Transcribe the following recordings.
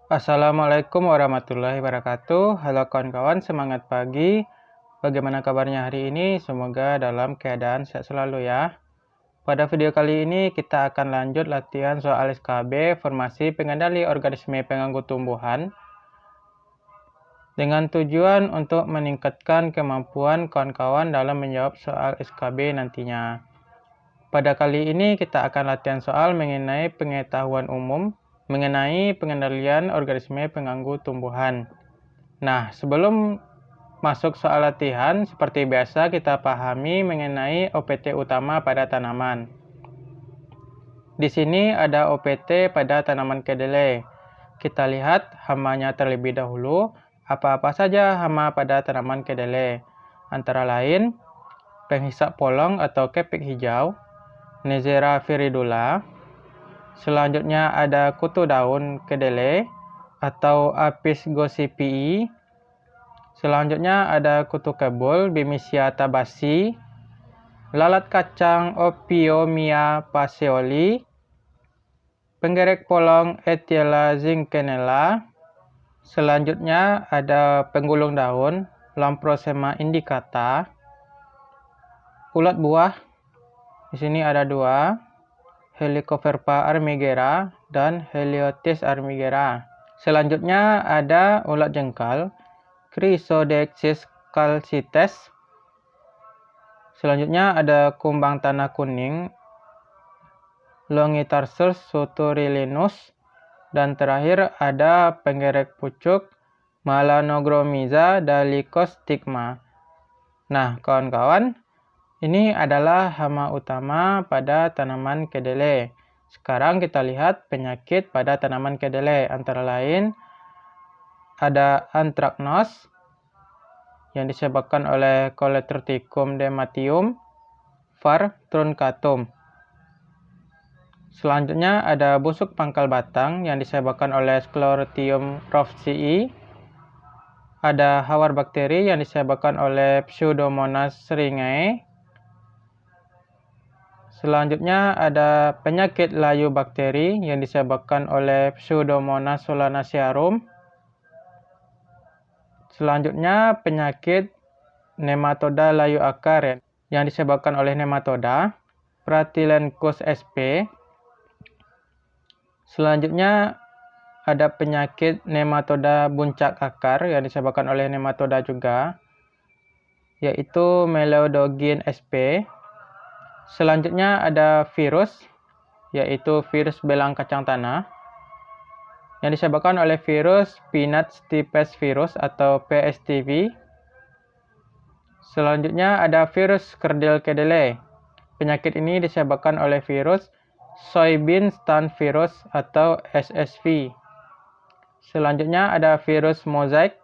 Assalamualaikum warahmatullahi wabarakatuh. Halo kawan-kawan, semangat pagi. Bagaimana kabarnya hari ini? Semoga dalam keadaan sehat selalu ya. Pada video kali ini kita akan lanjut latihan soal SKB, formasi pengendali organisme pengganggu tumbuhan, dengan tujuan untuk meningkatkan kemampuan kawan-kawan dalam menjawab soal SKB nantinya. Pada kali ini kita akan latihan soal mengenai pengetahuan umum mengenai pengendalian organisme pengganggu tumbuhan. Nah, sebelum masuk soal latihan, seperti biasa kita pahami mengenai OPT utama pada tanaman. Di sini ada OPT pada tanaman kedelai. Kita lihat hamanya terlebih dahulu. Apa-apa saja hama pada tanaman kedelai? Antara lain, penghisap polong atau kepik hijau, Neisseria viridula. Selanjutnya ada kutu daun kedelai atau Apis gossypii. Selanjutnya ada kutu kebul Bemisia tabaci, lalat kacang Ophiomyia paseoli, penggerek polong Etiella zinkenella. Selanjutnya ada penggulung daun Lamprosema indicata, ulat buah. Di sini ada dua, Helicoverpa armigera dan Heliotis armigera. Selanjutnya ada ulat jengkal Chrysodexis calcites. Selanjutnya ada kumbang tanah kuning Longitarsus suturilinus. Dan terakhir ada penggerek pucuk Melanogrammiza dolichostigma. Nah, kawan-kawan, ini adalah hama utama pada tanaman kedelai. Sekarang kita lihat penyakit pada tanaman kedelai. Antara lain ada anthracnose yang disebabkan oleh Coleotrichum dematium var truncatum. Selanjutnya ada busuk pangkal batang yang disebabkan oleh Sclerotium rothschii. Ada hawar bakteri yang disebabkan oleh Pseudomonas syringae. Selanjutnya ada penyakit layu bakteri yang disebabkan oleh Pseudomonas solanacearum. Selanjutnya penyakit nematoda layu akar yang disebabkan oleh nematoda Pratylenchus sp. Selanjutnya ada penyakit nematoda buncak akar yang disebabkan oleh nematoda juga, yaitu Meleodogin sp. Selanjutnya ada virus, yaitu virus belang kacang tanah, yang disebabkan oleh virus Peanut stipes virus atau PSTV. Selanjutnya ada virus kerdil kedelai. Penyakit ini disebabkan oleh virus Soybean stand virus atau SSV. Selanjutnya ada virus mosaic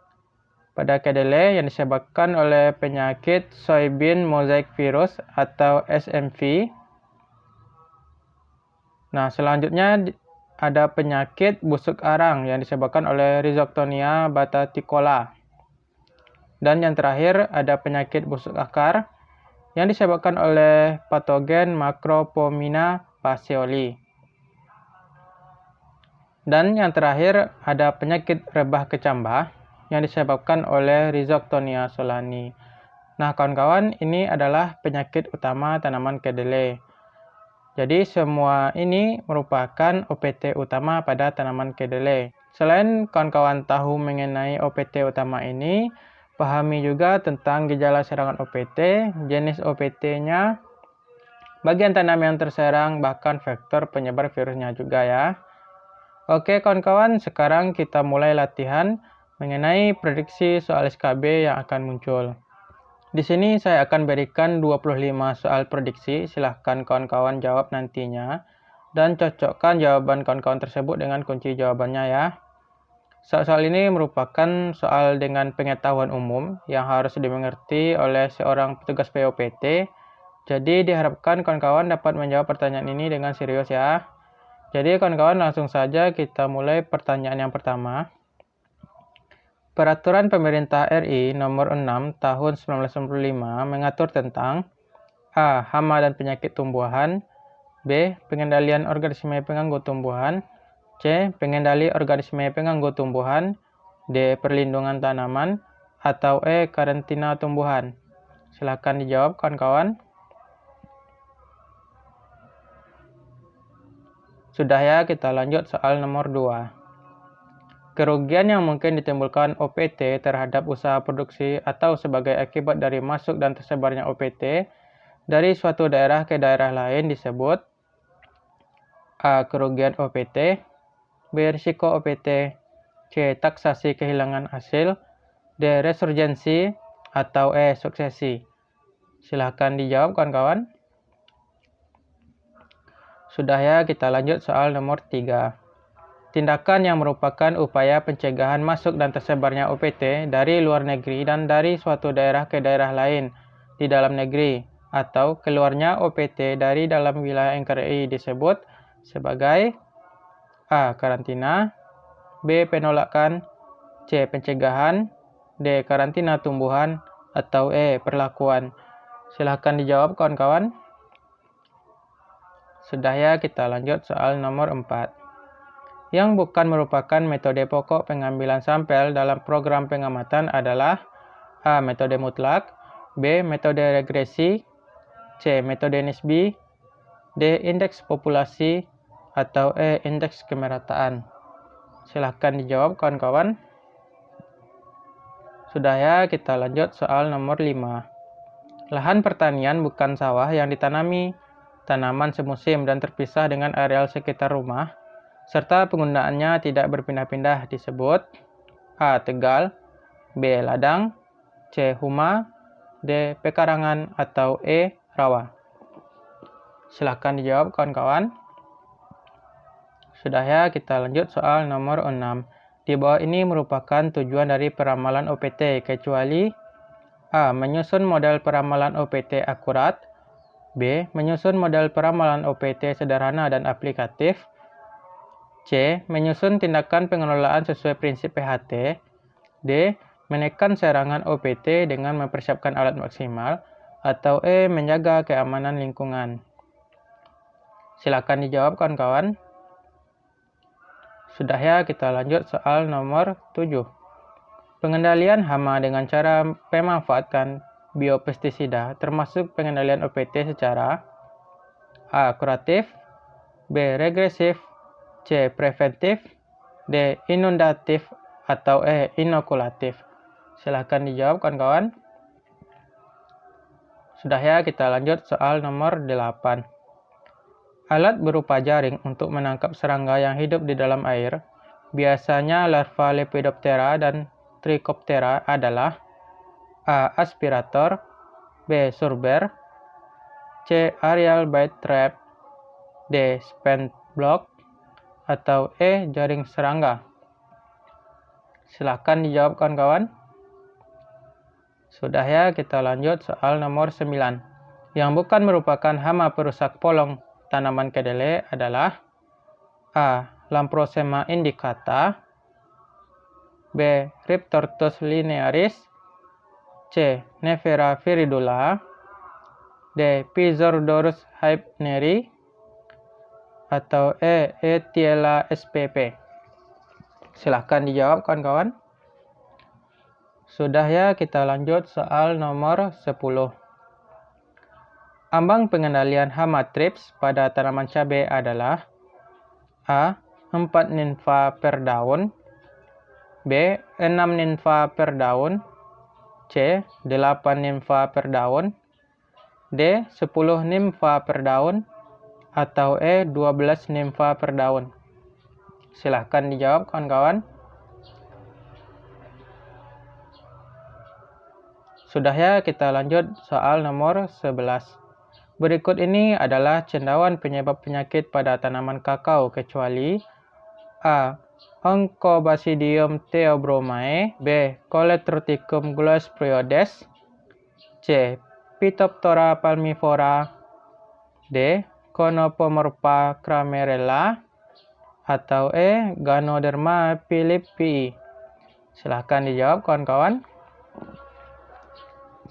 pada kedelai yang disebabkan oleh penyakit soybean mosaic virus atau SMV. Nah, selanjutnya ada penyakit busuk arang yang disebabkan oleh Rhizoctonia bataticola. Dan yang terakhir ada penyakit busuk akar yang disebabkan oleh patogen Macropomina paseoli. Dan yang terakhir ada penyakit rebah kecambah yang disebabkan oleh Rhizoctonia solani. Nah, kawan-kawan, ini adalah penyakit utama tanaman kedelai. Jadi semua ini merupakan OPT utama pada tanaman kedelai. Selain kawan-kawan tahu mengenai OPT utama ini, pahami juga tentang gejala serangan OPT, jenis OPT-nya, bagian tanam yang terserang, bahkan faktor penyebar virusnya juga ya. Oke kawan-kawan, sekarang kita mulai latihan mengenai prediksi soal SKB yang akan muncul. Di sini saya akan berikan 25 soal prediksi, silahkan kawan-kawan jawab nantinya, dan cocokkan jawaban kawan-kawan tersebut dengan kunci jawabannya ya. Soal-soal ini merupakan soal dengan pengetahuan umum yang harus dimengerti oleh seorang petugas POPT, jadi diharapkan kawan-kawan dapat menjawab pertanyaan ini dengan serius ya. Jadi kawan-kawan langsung saja kita mulai pertanyaan yang pertama. Peraturan Pemerintah RI nomor 6 tahun 1995 mengatur tentang A. Hama dan penyakit tumbuhan, B. Pengendalian organisme pengganggu tumbuhan, C. Pengendali organisme pengganggu tumbuhan. D. Perlindungan tanaman. Atau E. Karantina tumbuhan. Silakan dijawab kawan-kawan. Sudah ya, kita lanjut soal nomor 2. Kerugian yang mungkin ditimbulkan OPT terhadap usaha produksi atau sebagai akibat dari masuk dan tersebarnya OPT dari suatu daerah ke daerah lain disebut A. Kerugian OPT. B. Risiko OPT. C. Taksasi kehilangan hasil. D. Resurgensi. Atau E. Suksesi. Silahkan dijawab kawan-kawan. Sudah ya, kita lanjut soal nomor 3. Tindakan yang merupakan upaya pencegahan masuk dan tersebarnya OPT dari luar negeri dan dari suatu daerah ke daerah lain di dalam negeri atau keluarnya OPT dari dalam wilayah NKRI disebut sebagai A. Karantina. B. Penolakan. C. Pencegahan. D. Karantina tumbuhan. Atau E. Perlakuan. Silahkan dijawab kawan-kawan. Sudah ya, kita lanjut soal nomor 4. Yang bukan merupakan metode pokok pengambilan sampel dalam program pengamatan adalah A. Metode mutlak. B. Metode regresi. C. Metode nisbi. D. Indeks populasi. Atau E. Indeks kemerataan. Silahkan dijawab kawan-kawan. Sudah ya, kita lanjut soal nomor 5. Lahan pertanian bukan sawah yang ditanami tanaman semusim dan terpisah dengan areal sekitar rumah, serta penggunaannya tidak berpindah-pindah disebut A. Tegal. B. Ladang. C. Huma. D. Pekarangan. Atau E. Rawa. Silahkan dijawab kawan-kawan. Sudah ya, kita lanjut soal nomor 6. Di bawah ini merupakan tujuan dari peramalan OPT kecuali A. Menyusun model peramalan OPT akurat. B. Menyusun model peramalan OPT sederhana dan aplikatif. C. Menyusun tindakan pengelolaan sesuai prinsip PHT. D. Menekan serangan OPT dengan mempersiapkan alat maksimal. Atau E. Menjaga keamanan lingkungan. Silakan dijawab kawan-kawan. Sudah ya, kita lanjut soal nomor 7. Pengendalian hama dengan cara memanfaatkan biopestisida termasuk pengendalian OPT secara A. Kuratif. B. Regresif. C. Preventif. D. Inundatif. Atau E. Inokulatif. Silahkan dijawab kawan-kawan. Sudah ya, kita lanjut soal nomor 8. Alat berupa jaring untuk menangkap serangga yang hidup di dalam air, biasanya larva Lepidoptera dan Trichoptera adalah A. Aspirator. B. Surber. C. Aerial bait trap. D. Spent block. Atau E. Jaring serangga. Silahkan dijawab kawan-kawan. Sudah ya, kita lanjut soal nomor 9. Yang bukan merupakan hama perusak polong tanaman kedelai adalah A. Lamprosema indicata. B. Rhiptortus linearis. C. Nevera viridula. D. Pizordorus hypneri. Atau E. Etiella spp. Silahkan dijawab kawan-kawan. Sudah ya, kita lanjut soal nomor 10. Ambang pengendalian hama trips pada tanaman cabai adalah A. 4 nimfa per daun. B. 6 nimfa per daun. C. 8 nimfa per daun. D. 10 nimfa per daun. Atau E. 12 nimfa per daun. Silahkan dijawab kawan-kawan. Sudah ya, kita lanjut soal nomor 11. Berikut ini adalah cendawan penyebab penyakit pada tanaman kakao kecuali A. Onchobasidium theobromai. B. Coletroticum glosspriodes. C. Phytophthora palmifera. D. Conopomorpha cramerella. Atau E. Ganoderma philippii. Silahkan dijawab kawan-kawan.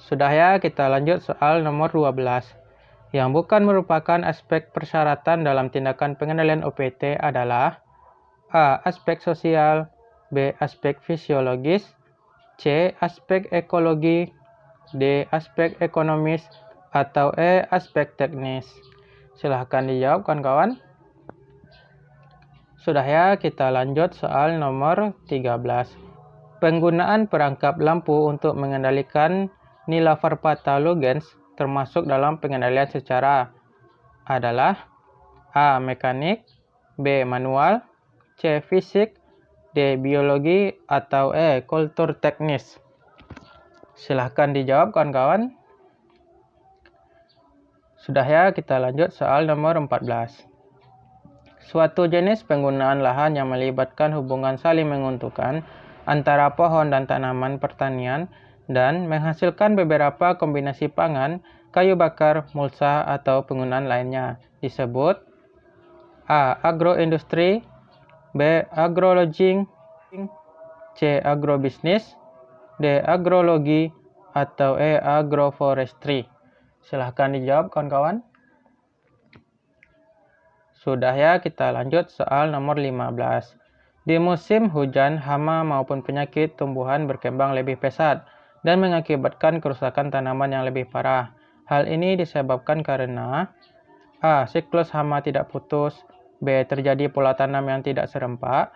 Sudah ya, kita lanjut soal nomor 12. Yang bukan merupakan aspek persyaratan dalam tindakan pengendalian OPT adalah A. Aspek sosial, B. Aspek fisiologis, C. Aspek ekologi, D. Aspek ekonomis, atau E. Aspek teknis. Silahkan dijawab kawan-kawan. Sudah ya, kita lanjut soal nomor 13. Penggunaan perangkap lampu untuk mengendalikan nilavarpatalogens termasuk dalam pengendalian secara adalah A. Mekanik, B. Manual, C. Fisik, D. Biologi, atau E. Kultur teknis. Silahkan dijawab kawan-kawan. Sudah ya, kita lanjut soal nomor 14. Suatu jenis penggunaan lahan yang melibatkan hubungan saling menguntungkan antara pohon dan tanaman pertanian dan menghasilkan beberapa kombinasi pangan, kayu bakar, mulsa, atau penggunaan lainnya disebut A. Agroindustri, B. Agrolodging, C. Agrobisnis, D. Agrologi, atau E. Agroforestry. Silahkan dijawab kawan-kawan. Sudah ya, kita lanjut soal nomor 15. Di musim hujan, hama maupun penyakit tumbuhan berkembang lebih pesat dan mengakibatkan kerusakan tanaman yang lebih parah. Hal ini disebabkan karena A. Siklus hama tidak putus, B. Terjadi pola tanam yang tidak serempak,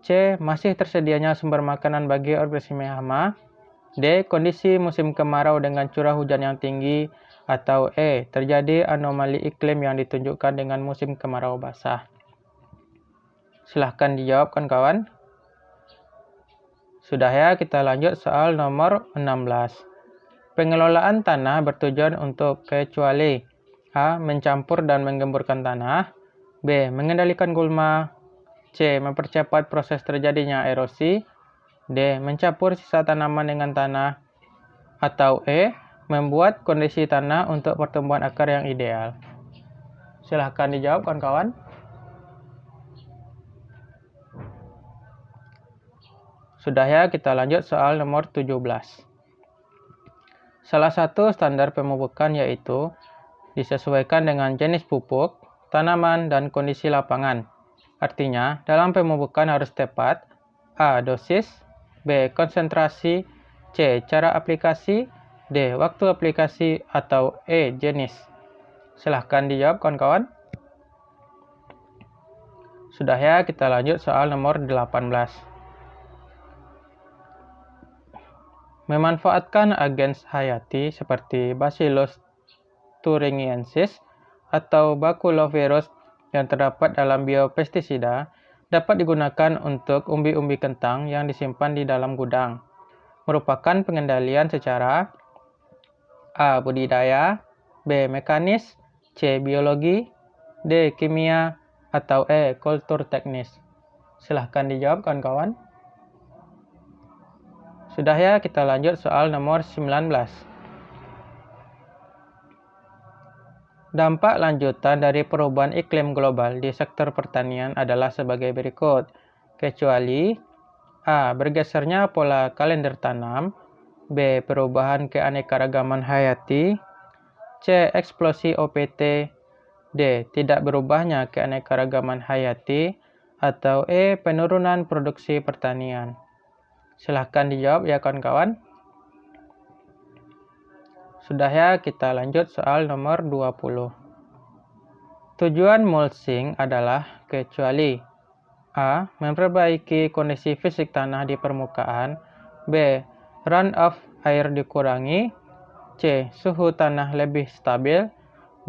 C. Masih tersedianya sumber makanan bagi organisme hama, D. Kondisi musim kemarau dengan curah hujan yang tinggi, atau E. Terjadi anomali iklim yang ditunjukkan dengan musim kemarau basah. Silahkan dijawab kawan-kawan. Sudah ya, kita lanjut soal nomor 16. Pengelolaan tanah bertujuan untuk kecuali A. Mencampur dan menggemburkan tanah, B. Mengendalikan gulma, C. Mempercepat proses terjadinya erosi, D. Mencampur sisa tanaman dengan tanah, atau E. Membuat kondisi tanah untuk pertumbuhan akar yang ideal. Silahkan dijawab kawan-kawan. Sudah ya, kita lanjut soal nomor 17. Salah satu standar pemupukan yaitu disesuaikan dengan jenis pupuk, tanaman, dan kondisi lapangan. Artinya, dalam pemupukan harus tepat A. Dosis, B. Konsentrasi, C. Cara aplikasi, D. Waktu aplikasi, atau E. Jenis. Silahkan dijawab kawan-kawan. Sudah ya, kita lanjut soal nomor 18. Memanfaatkan agens hayati seperti Bacillus thuringiensis atau Baculovirus yang terdapat dalam biopestisida dapat digunakan untuk umbi-umbi kentang yang disimpan di dalam gudang. Merupakan pengendalian secara A. Budidaya, B. Mekanis, C. Biologi, D. Kimia, atau E. Kultur teknis. Silahkan dijawab kawan-kawan. Sudah ya, kita lanjut soal nomor 19. Dampak lanjutan dari perubahan iklim global di sektor pertanian adalah sebagai berikut, kecuali A. Bergesernya pola kalender tanam, B. Perubahan keanekaragaman hayati, C. Eksplosi OPT, D. Tidak berubahnya keanekaragaman hayati, atau E. Penurunan produksi pertanian. Silahkan dijawab ya kawan-kawan. Sudah ya, kita lanjut soal nomor 20. Tujuan mulching adalah kecuali A. Memperbaiki kondisi fisik tanah di permukaan, B. Runoff air dikurangi, C. Suhu tanah lebih stabil,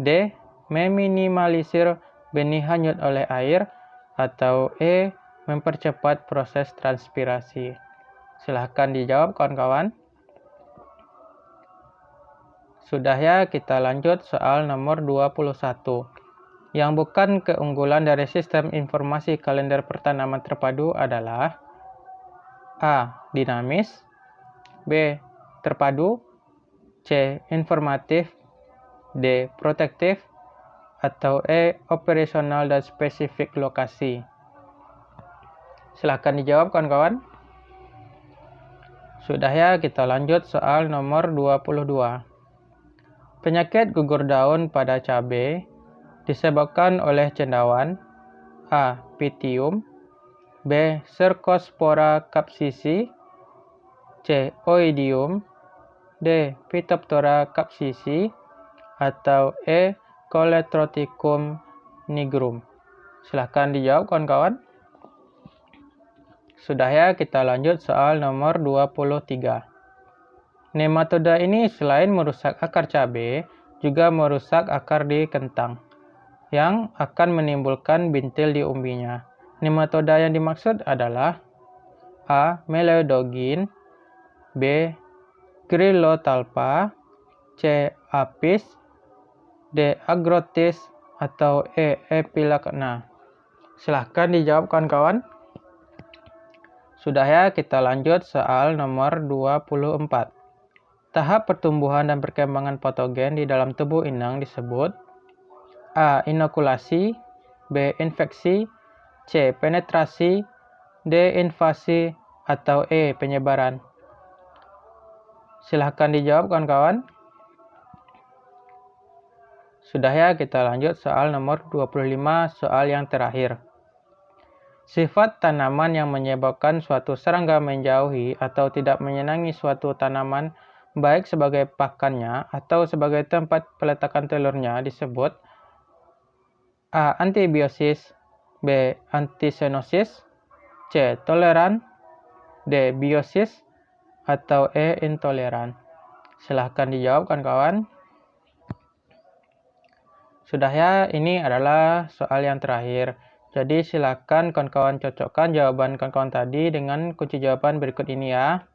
D. Meminimalisir benih hanyut oleh air, atau E. Mempercepat proses transpirasi. Silahkan dijawab kawan-kawan. Sudah ya, kita lanjut soal nomor 21. Yang bukan keunggulan dari sistem informasi kalender pertanaman terpadu adalah A. Dinamis, B. Terpadu, C. Informatif, D. Protektif, atau E. Operasional dan spesifik lokasi. Silahkan dijawab kawan-kawan. Sudah ya, kita lanjut soal nomor 22. Penyakit gugur daun pada cabai disebabkan oleh cendawan A. Pythium, B. Cercospora capsicii, C. Oidium, D. Phytophthora capsicii, atau E. Coletroticum nigrum. Silahkan dijawab kawan-kawan. Sudah ya, kita lanjut soal nomor 23. Nematoda ini selain merusak akar cabai, juga merusak akar di kentang, yang akan menimbulkan bintil di umbinya. Nematoda yang dimaksud adalah A. Meleodogin, B. Gryllothalpa, C. Apis, D. Agrotis, atau E. Epilacna. Silahkan dijawab kawan-kawan. Sudah ya, kita lanjut soal nomor 24. Tahap pertumbuhan dan perkembangan patogen di dalam tubuh inang disebut A. Inokulasi, B. Infeksi, C. Penetrasi, D. Invasi, atau E. Penyebaran. Silahkan dijawab kawan-kawan. Sudah ya, kita lanjut soal nomor 25, soal yang terakhir. Sifat tanaman yang menyebabkan suatu serangga menjauhi atau tidak menyenangi suatu tanaman baik sebagai pakannya atau sebagai tempat peletakan telurnya disebut A. Antibiosis, B. Antisenosis, C. Toleran, D. Biosis, atau E. Intoleran. Silahkan dijawab kawan-kawan. Sudah ya, ini adalah soal yang terakhir. Jadi silakan kawan-kawan cocokkan jawaban kawan-kawan tadi dengan kunci jawaban berikut ini ya.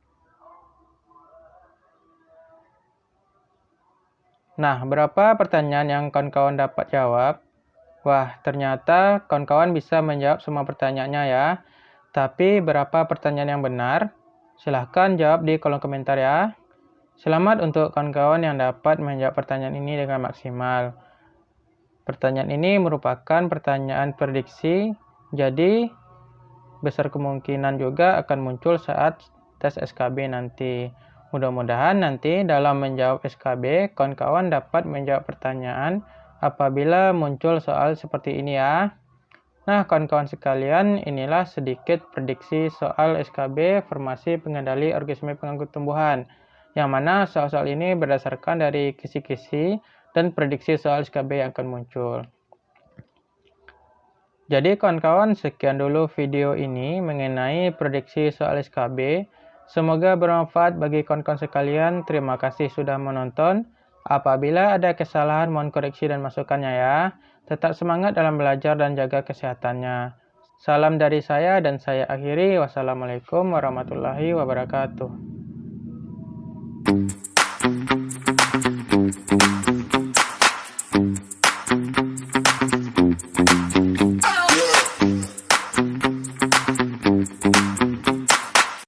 Nah, berapa pertanyaan yang kawan-kawan dapat jawab? Wah, ternyata kawan-kawan bisa menjawab semua pertanyaannya ya. Tapi berapa pertanyaan yang benar? Silahkan jawab di kolom komentar ya. Selamat untuk kawan-kawan yang dapat menjawab pertanyaan ini dengan maksimal. Pertanyaan ini merupakan pertanyaan prediksi, jadi besar kemungkinan juga akan muncul saat tes SKB nanti. Mudah-mudahan nanti dalam menjawab SKB, kawan-kawan dapat menjawab pertanyaan apabila muncul soal seperti ini ya. Nah, kawan-kawan sekalian, inilah sedikit prediksi soal SKB Formasi Pengendali Organisme Pengganggu Tumbuhan, yang mana soal-soal ini berdasarkan dari kisi-kisi dan prediksi soal SKB yang akan muncul. Jadi kawan-kawan, sekian dulu video ini mengenai prediksi soal SKB. Semoga bermanfaat bagi kawan-kawan sekalian. Terima kasih sudah menonton. Apabila ada kesalahan, mohon koreksi dan masukannya ya. Tetap semangat dalam belajar dan jaga kesehatannya. Salam dari saya dan saya akhiri. Wassalamualaikum warahmatullahi wabarakatuh.